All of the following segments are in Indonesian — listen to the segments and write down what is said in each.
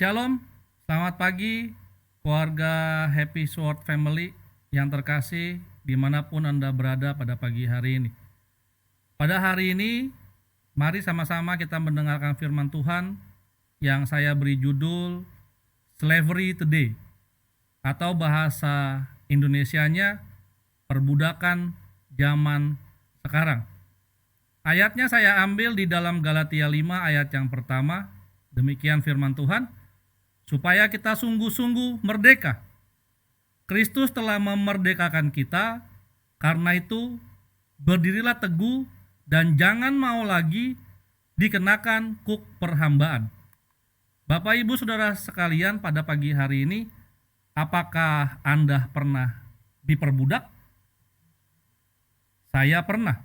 Shalom, selamat pagi keluarga Happy Sword Family yang terkasih dimanapun Anda berada pada pagi hari ini. Pada hari ini, mari sama-sama kita mendengarkan firman Tuhan yang saya beri judul Slavery Today atau bahasa Indonesianya perbudakan zaman sekarang. Ayatnya saya ambil di dalam Galatia 5 ayat yang pertama. Demikian firman Tuhan. Supaya kita sungguh-sungguh merdeka. Kristus telah memerdekakan kita, karena itu berdirilah teguh dan jangan mau lagi dikenakan kuk perhambaan. Bapak Ibu Saudara sekalian, pada pagi hari ini, apakah Anda pernah diperbudak? Saya pernah.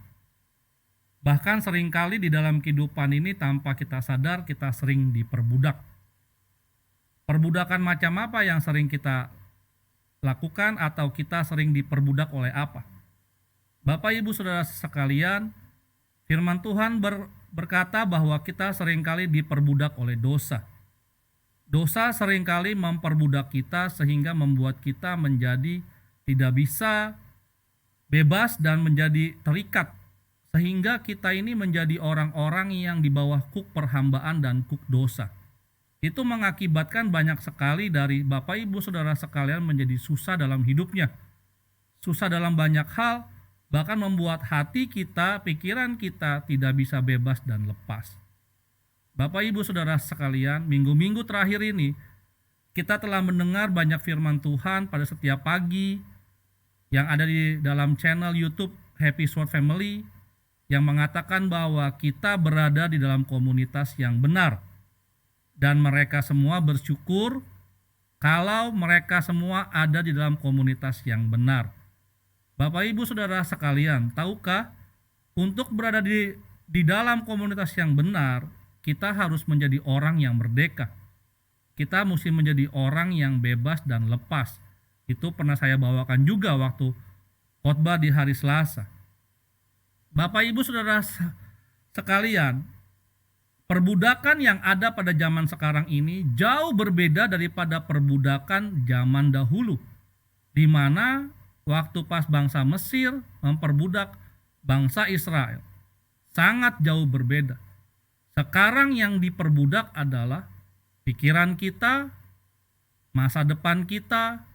Bahkan seringkali di dalam kehidupan ini tanpa kita sadar kita sering diperbudak. Perbudakan macam apa yang sering kita lakukan atau kita sering diperbudak oleh apa? Bapak Ibu Saudara sekalian, firman Tuhan berkata bahwa kita seringkali diperbudak oleh dosa. Dosa seringkali memperbudak kita sehingga membuat kita menjadi tidak bisa bebas dan menjadi terikat. Sehingga kita ini menjadi orang-orang yang di bawah kuk perhambaan dan kuk dosa. Itu mengakibatkan banyak sekali dari Bapak Ibu Saudara sekalian menjadi susah dalam hidupnya. Susah dalam banyak hal, bahkan membuat hati kita, pikiran kita tidak bisa bebas dan lepas. Bapak Ibu Saudara sekalian, minggu-minggu terakhir ini kita telah mendengar banyak firman Tuhan pada setiap pagi yang ada di dalam channel YouTube Happy Sword Family yang mengatakan bahwa kita berada di dalam komunitas yang benar. Dan mereka semua bersyukur kalau mereka semua ada di dalam komunitas yang benar. Bapak Ibu Saudara sekalian, tahukah untuk berada di dalam komunitas yang benar, kita harus menjadi orang yang merdeka. Kita mesti menjadi orang yang bebas dan lepas. Itu pernah saya bawakan juga waktu khotbah di hari Selasa. Bapak Ibu Saudara sekalian, perbudakan yang ada pada zaman sekarang ini jauh berbeda daripada perbudakan zaman dahulu, di mana waktu pas bangsa Mesir memperbudak bangsa Israel. Sangat jauh berbeda. Sekarang yang diperbudak adalah pikiran kita, masa depan kita,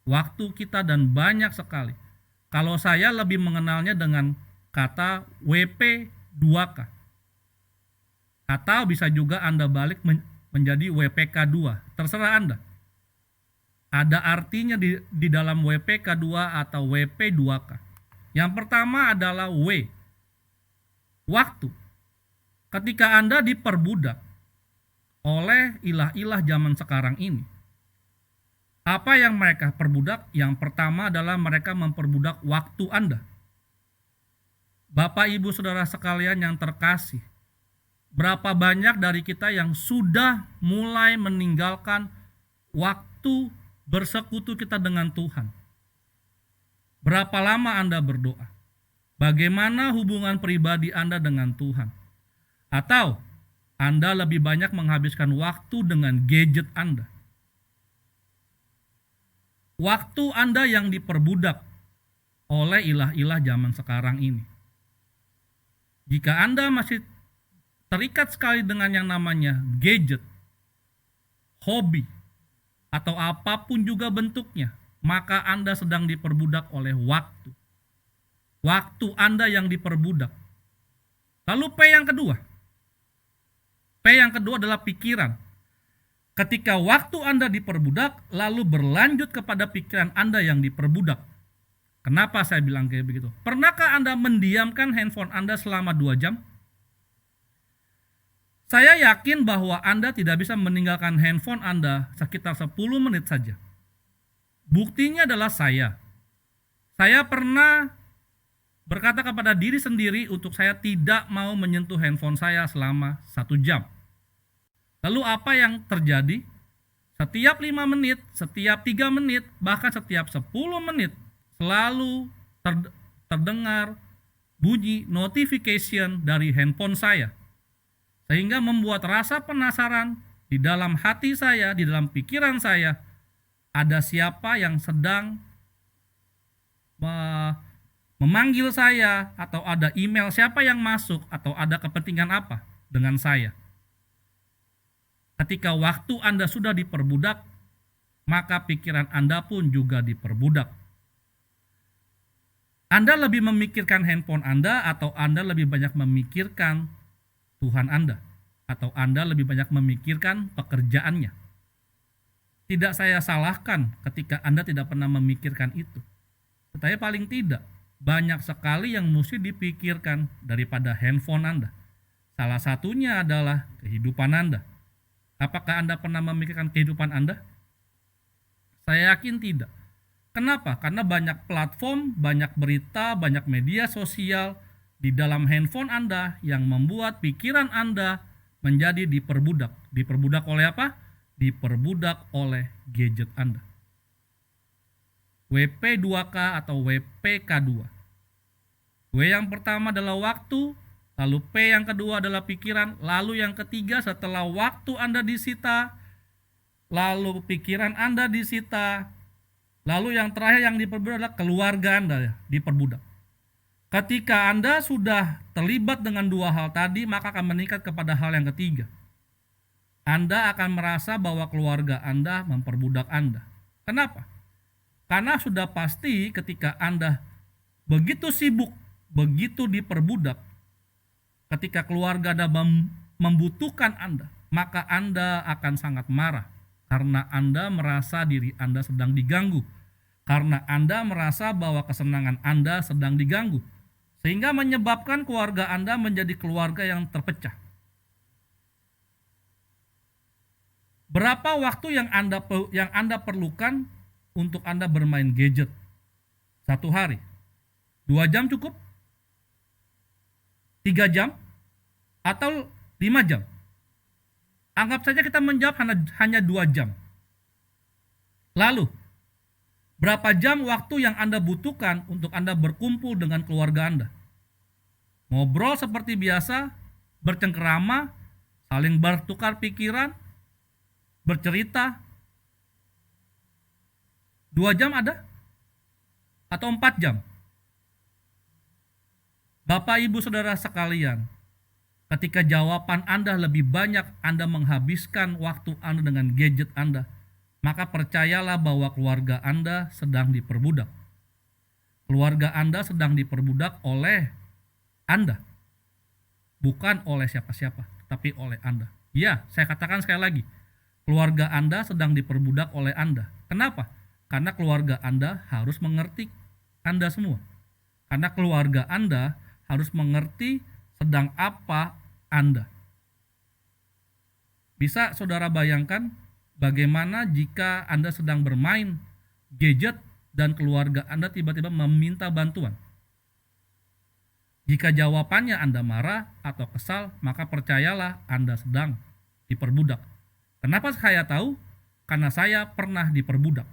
waktu kita, dan banyak sekali. Kalau saya lebih mengenalnya dengan kata WP2K. Atau bisa juga Anda balik menjadi WPK2, terserah Anda. Ada artinya di dalam WPK2 atau WP2K. Yang pertama adalah W, waktu. Ketika Anda diperbudak oleh ilah-ilah zaman sekarang ini, apa yang mereka perbudak? Yang pertama adalah mereka memperbudak waktu Anda. Bapak Ibu Saudara sekalian yang terkasih, berapa banyak dari kita yang sudah mulai meninggalkan waktu bersekutu kita dengan Tuhan? Berapa lama Anda berdoa? Bagaimana hubungan pribadi Anda dengan Tuhan? Atau Anda lebih banyak menghabiskan waktu dengan gadget Anda? Waktu Anda yang diperbudak oleh ilah-ilah zaman sekarang ini. Jika Anda masih terikat sekali dengan yang namanya gadget, hobi, atau apapun juga bentuknya, maka Anda sedang diperbudak oleh waktu. Waktu Anda yang diperbudak. Lalu P yang kedua. P yang kedua adalah pikiran. Ketika waktu Anda diperbudak, lalu berlanjut kepada pikiran Anda yang diperbudak. Kenapa saya bilang kayak begitu? Pernahkah Anda mendiamkan handphone Anda selama 2 jam? Saya yakin bahwa Anda tidak bisa meninggalkan handphone Anda sekitar 10 menit saja. Buktinya adalah saya. Saya pernah berkata kepada diri sendiri untuk saya tidak mau menyentuh handphone saya selama 1 jam. Lalu apa yang terjadi? Setiap 5 menit, setiap 3 menit, bahkan setiap 10 menit selalu terdengar bunyi notification dari handphone saya. Sehingga membuat rasa penasaran di dalam hati saya, di dalam pikiran saya, ada siapa yang sedang memanggil saya, atau ada email siapa yang masuk, atau ada kepentingan apa dengan saya. Ketika waktu Anda sudah diperbudak, maka pikiran Anda pun juga diperbudak. Anda lebih memikirkan handphone Anda, atau Anda lebih banyak memikirkan Tuhan Anda, atau Anda lebih banyak memikirkan pekerjaannya. Tidak saya salahkan ketika Anda tidak pernah memikirkan itu. Tetapi paling tidak, banyak sekali yang mesti dipikirkan daripada handphone Anda. Salah satunya adalah kehidupan Anda. Apakah Anda pernah memikirkan kehidupan Anda? Saya yakin tidak. Kenapa? Karena banyak platform, banyak berita, banyak media sosial di dalam handphone Anda yang membuat pikiran Anda menjadi diperbudak. Diperbudak oleh apa? Diperbudak oleh gadget Anda. WP2K atau WPK2. W yang pertama adalah waktu, lalu P yang kedua adalah pikiran, lalu yang ketiga setelah waktu Anda disita, lalu pikiran Anda disita, lalu yang terakhir yang diperbudak adalah keluarga Anda diperbudak. Ketika Anda sudah terlibat dengan dua hal tadi, maka akan meningkat kepada hal yang ketiga. Anda akan merasa bahwa keluarga Anda memperbudak Anda. Kenapa? Karena sudah pasti ketika Anda begitu sibuk, begitu diperbudak, ketika keluarga Anda membutuhkan Anda, maka Anda akan sangat marah. Karena Anda merasa diri Anda sedang diganggu. Karena Anda merasa bahwa kesenangan Anda sedang diganggu. Sehingga menyebabkan keluarga Anda menjadi keluarga yang terpecah. Berapa waktu yang Anda perlukan untuk Anda bermain gadget? 1 hari? 2 jam cukup? 3 jam? Atau 5 jam? Anggap saja kita menjawab hanya 2 jam. Lalu, berapa jam waktu yang Anda butuhkan untuk Anda berkumpul dengan keluarga Anda? Ngobrol seperti biasa, bercengkerama, saling bertukar pikiran, bercerita. 2 jam ada? Atau 4 jam? Bapak, Ibu, Saudara sekalian, ketika jawaban Anda lebih banyak Anda menghabiskan waktu Anda dengan gadget Anda, maka percayalah bahwa keluarga Anda sedang diperbudak. Keluarga Anda sedang diperbudak oleh Anda. Bukan oleh siapa-siapa, tapi oleh Anda. Ya, saya katakan sekali lagi, keluarga Anda sedang diperbudak oleh Anda. Kenapa? Karena keluarga Anda harus mengerti Anda semua. Karena keluarga Anda harus mengerti sedang apa Anda. Bisa saudara bayangkan bagaimana jika Anda sedang bermain gadget dan keluarga Anda tiba-tiba meminta bantuan? Jika jawabannya Anda marah atau kesal, maka percayalah Anda sedang diperbudak. Kenapa saya tahu? Karena saya pernah diperbudak.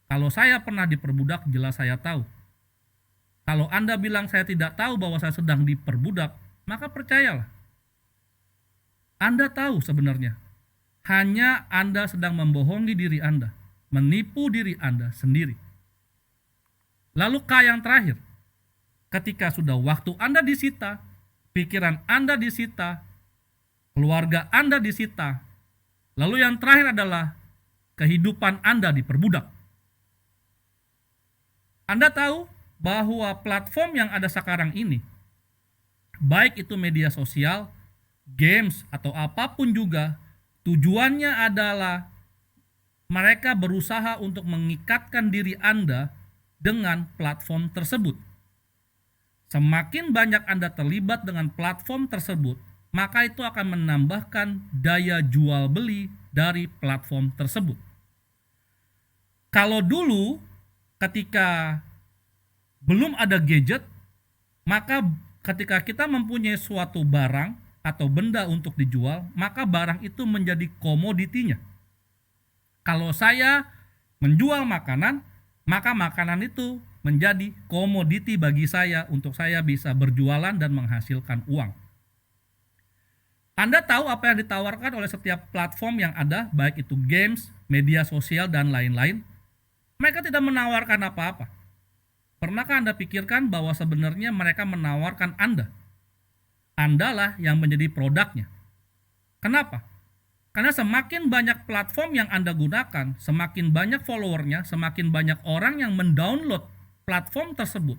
Kalau saya pernah diperbudak, jelas saya tahu. Kalau Anda bilang saya tidak tahu bahwa saya sedang diperbudak, maka percayalah. Anda tahu sebenarnya. Hanya Anda sedang membohongi diri Anda, menipu diri Anda sendiri. Lalu K yang terakhir. Ketika sudah waktu Anda disita, pikiran Anda disita, keluarga Anda disita, lalu yang terakhir adalah kehidupan Anda diperbudak. Anda tahu bahwa platform yang ada sekarang ini, baik itu media sosial, games, atau apapun juga, tujuannya adalah mereka berusaha untuk mengikatkan diri Anda dengan platform tersebut. Semakin banyak Anda terlibat dengan platform tersebut, maka itu akan menambahkan daya jual beli dari platform tersebut. Kalau dulu ketika belum ada gadget, maka ketika kita mempunyai suatu barang atau benda untuk dijual, maka barang itu menjadi komoditinya. Kalau saya menjual makanan, maka makanan itu menjadi komoditi bagi saya untuk saya bisa berjualan dan menghasilkan uang. Anda tahu apa yang ditawarkan oleh setiap platform yang ada, baik itu games, media sosial, dan lain-lain. Mereka tidak menawarkan apa-apa. Pernahkah Anda pikirkan bahwa sebenarnya mereka menawarkan Anda? Andalah yang menjadi produknya. Kenapa? Karena semakin banyak platform yang Anda gunakan, semakin banyak followernya, semakin banyak orang yang mendownload platform tersebut,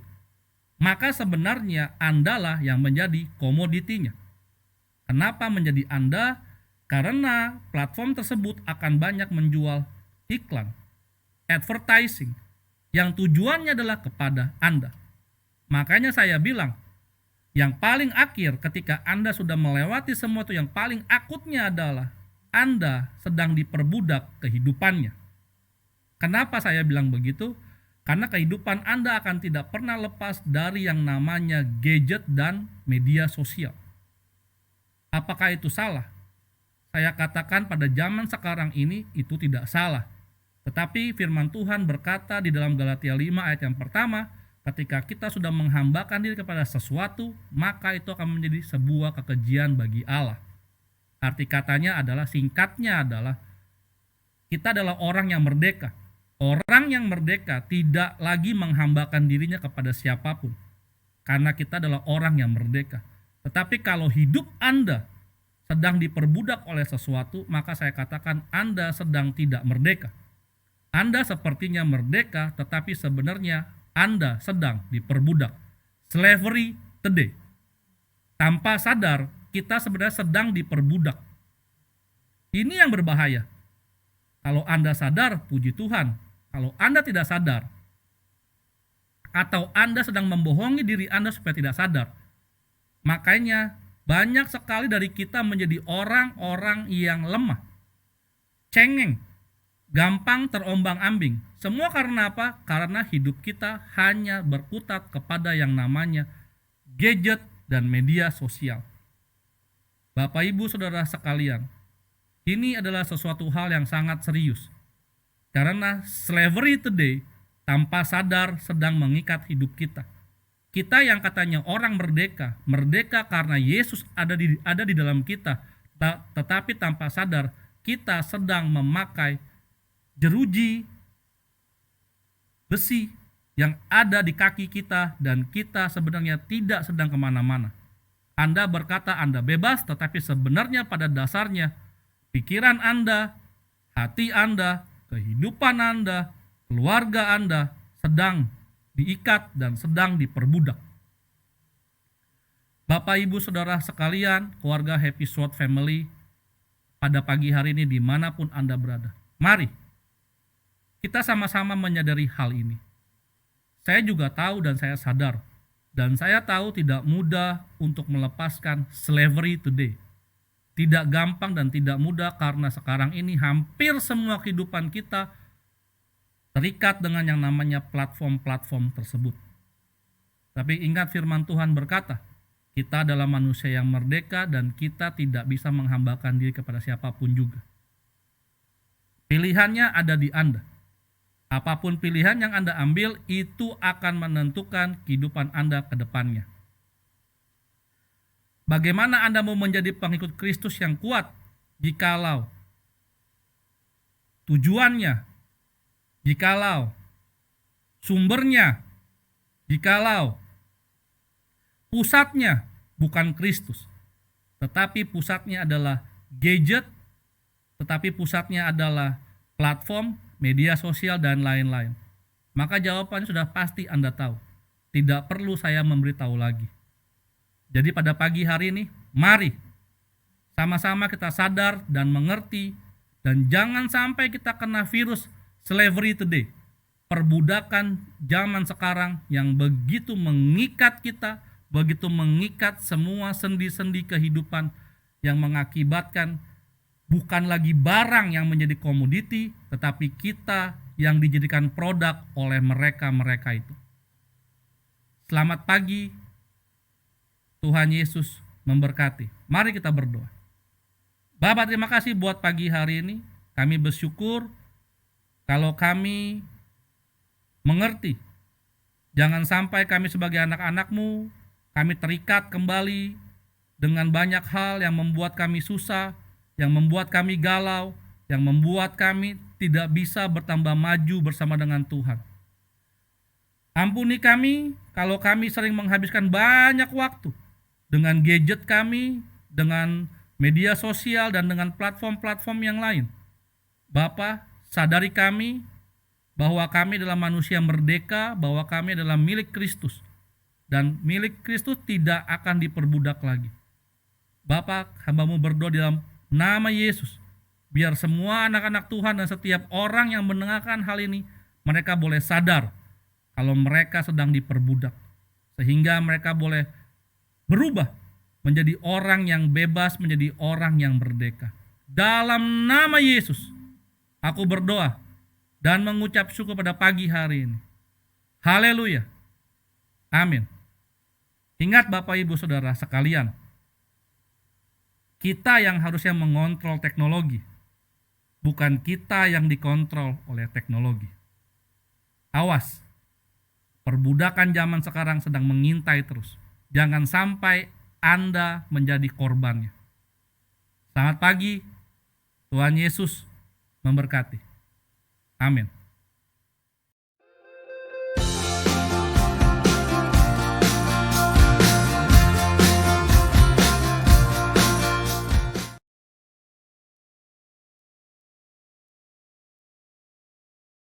maka sebenarnya Andalah yang menjadi komoditinya. Kenapa menjadi Anda? Karena platform tersebut akan banyak menjual iklan, advertising, yang tujuannya adalah kepada Anda. Makanya saya bilang, yang paling akhir ketika Anda sudah melewati semua itu, yang paling akutnya adalah Anda sedang diperbudak kehidupannya. Kenapa saya bilang begitu? Karena kehidupan Anda akan tidak pernah lepas dari yang namanya gadget dan media sosial. Apakah itu salah? Saya katakan pada zaman sekarang ini itu tidak salah. Tetapi firman Tuhan berkata di dalam Galatia 5 ayat yang pertama, ketika kita sudah menghambakan diri kepada sesuatu, maka itu akan menjadi sebuah kekejian bagi Allah. Arti katanya adalah, singkatnya adalah, kita adalah orang yang merdeka. Orang yang merdeka tidak lagi menghambakan dirinya kepada siapapun, karena kita adalah orang yang merdeka. Tetapi kalau hidup Anda sedang diperbudak oleh sesuatu, maka saya katakan Anda sedang tidak merdeka. Anda sepertinya merdeka, tetapi sebenarnya Anda sedang diperbudak. Slavery today. Tanpa sadar, kita sebenarnya sedang diperbudak. Ini yang berbahaya. Kalau Anda sadar, puji Tuhan. Kalau Anda tidak sadar, atau Anda sedang membohongi diri Anda supaya tidak sadar, makanya banyak sekali dari kita menjadi orang-orang yang lemah, cengeng, gampang terombang-ambing. Semua karena apa? Karena hidup kita hanya berkutat kepada yang namanya gadget dan media sosial. Bapak, Ibu, Saudara sekalian, ini adalah sesuatu hal yang sangat serius. Karena slavery today tanpa sadar sedang mengikat hidup kita. Kita yang katanya orang merdeka, merdeka karena Yesus ada di dalam kita, tetapi tanpa sadar kita sedang memakai jeruji besi yang ada di kaki kita, dan kita sebenarnya tidak sedang kemana-mana. Anda berkata Anda bebas, tetapi sebenarnya pada dasarnya pikiran Anda, hati Anda, kehidupan Anda, keluarga Anda sedang diikat dan sedang diperbudak. Bapak, Ibu, Saudara sekalian, keluarga Happy Sword Family, pada pagi hari ini dimanapun Anda berada, mari kita sama-sama menyadari hal ini. Saya juga tahu dan saya sadar, dan saya tahu tidak mudah untuk melepaskan slavery today. Tidak gampang dan tidak mudah, karena sekarang ini hampir semua kehidupan kita terikat dengan yang namanya platform-platform tersebut. Tapi ingat, firman Tuhan berkata, kita adalah manusia yang merdeka dan kita tidak bisa menghambakan diri kepada siapapun juga. Pilihannya ada di Anda. Apapun pilihan yang Anda ambil, itu akan menentukan kehidupan Anda ke depannya. Bagaimana Anda mau menjadi pengikut Kristus yang kuat jikalau tujuannya, jikalau sumbernya, jikalau pusatnya bukan Kristus, tetapi pusatnya adalah gadget, tetapi pusatnya adalah platform, media sosial, dan lain-lain? Maka jawabannya sudah pasti Anda tahu. Tidak perlu saya memberitahu lagi. Jadi pada pagi hari ini, mari sama-sama kita sadar dan mengerti, dan jangan sampai kita kena virus slavery today, perbudakan zaman sekarang yang begitu mengikat kita, begitu mengikat semua sendi-sendi kehidupan, yang mengakibatkan bukan lagi barang yang menjadi komoditi, tetapi kita yang dijadikan produk oleh mereka-mereka itu. Selamat pagi. Tuhan Yesus memberkati. Mari kita berdoa. Bapa, terima kasih buat pagi hari ini. Kami bersyukur kalau kami mengerti. Jangan sampai kami sebagai anak-anak-Mu, kami terikat kembali dengan banyak hal yang membuat kami susah, yang membuat kami galau, yang membuat kami tidak bisa bertambah maju bersama dengan Tuhan. Ampuni kami kalau kami sering menghabiskan banyak waktu dengan gadget kami, dengan media sosial, dan dengan platform-platform yang lain. Bapa, sadari kami bahwa kami adalah manusia merdeka, bahwa kami adalah milik Kristus, dan milik Kristus tidak akan diperbudak lagi. Bapa, hamba-Mu berdoa dalam nama Yesus, biar semua anak-anak Tuhan dan setiap orang yang mendengarkan hal ini, mereka boleh sadar kalau mereka sedang diperbudak, sehingga mereka boleh berubah menjadi orang yang bebas, menjadi orang yang merdeka. Dalam nama Yesus, aku berdoa dan mengucap syukur pada pagi hari ini. Haleluya. Amin. Ingat Bapak Ibu Saudara sekalian, kita yang harusnya mengontrol teknologi, bukan kita yang dikontrol oleh teknologi. Awas, perbudakan zaman sekarang sedang mengintai terus. Jangan sampai Anda menjadi korbannya. Selamat pagi, Tuhan Yesus memberkati. Amin.